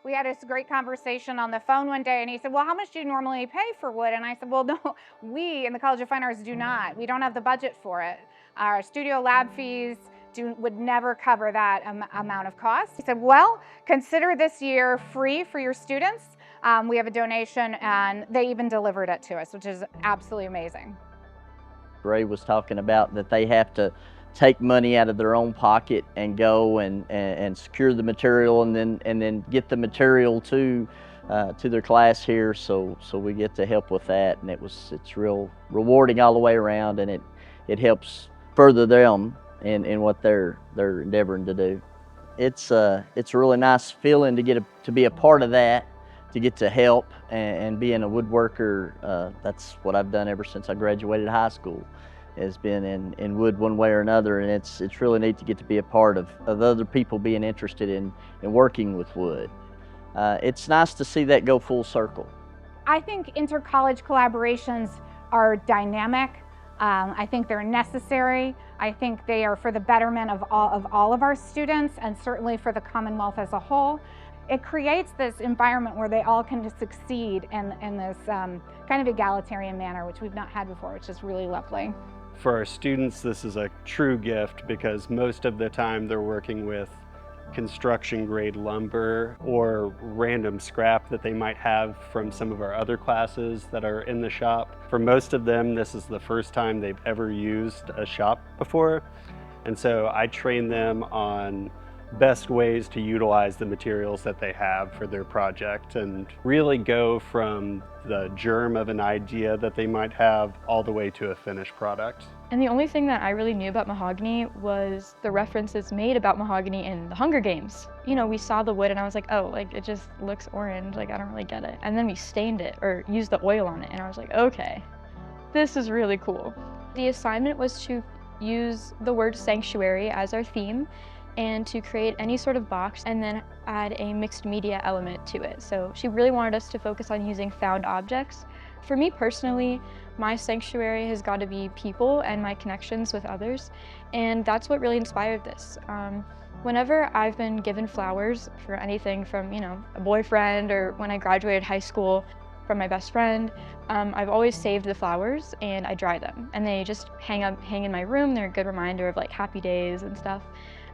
We had this great conversation on the phone one day, and he said, well, how much do you normally pay for wood? And I said, well, no, we in the College of Fine Arts do not. We don't have the budget for it. Our studio lab fees would never cover that amount of cost. He said, well, consider this year free for your students. We have a donation, and they even delivered it to us, which is absolutely amazing. Ray was talking about that they have to take money out of their own pocket and go and secure the material, and then get the material to their class here. So we get to help with that, and it's real rewarding all the way around, and it helps further them in what they're endeavoring to do. It's a really nice feeling to get to be a part of that, to get to help and being a woodworker. That's what I've done ever since I graduated high school, has been in wood one way or another, and it's really neat to get to be a part of other people being interested in working with wood. It's nice to see that go full circle. I think inter-college collaborations are dynamic. I think they're necessary. I think they are for the betterment of all of our students, and certainly for the Commonwealth as a whole. It creates this environment where they all can succeed in this kind of egalitarian manner, which we've not had before, which is really lovely. For our students, this is a true gift because most of the time they're working with construction grade lumber or random scrap that they might have from some of our other classes that are in the shop. For most of them, this is the first time they've ever used a shop before. And so I train them on best ways to utilize the materials that they have for their project and really go from the germ of an idea that they might have all the way to a finished product. And the only thing that I really knew about mahogany was the references made about mahogany in the Hunger Games. You know, we saw the wood and I was like, oh, like it just looks orange, like I don't really get it. And then we stained it or used the oil on it and I was like, okay, this is really cool. The assignment was to use the word sanctuary as our theme and to create any sort of box and then add a mixed media element to it. So she really wanted us to focus on using found objects. For me personally, my sanctuary has got to be people and my connections with others, and that's what really inspired this. Whenever I've been given flowers for anything from, you know, a boyfriend or when I graduated high school from my best friend, I've always saved the flowers and I dry them. And they just hang in my room. They're a good reminder of like happy days and stuff.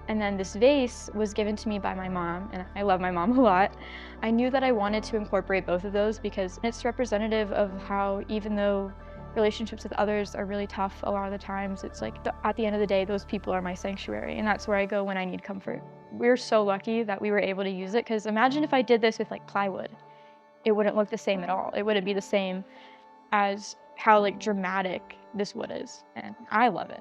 And then this vase was given to me by my mom, and I love my mom a lot. I knew that I wanted to incorporate both of those because it's representative of how, even though relationships with others are really tough a lot of the times, it's like at the end of the day, those people are my sanctuary, and that's where I go when I need comfort. We're so lucky that we were able to use it, because imagine if I did this with like plywood. It wouldn't look the same at all. It wouldn't be the same as how like dramatic this wood is, and I love it.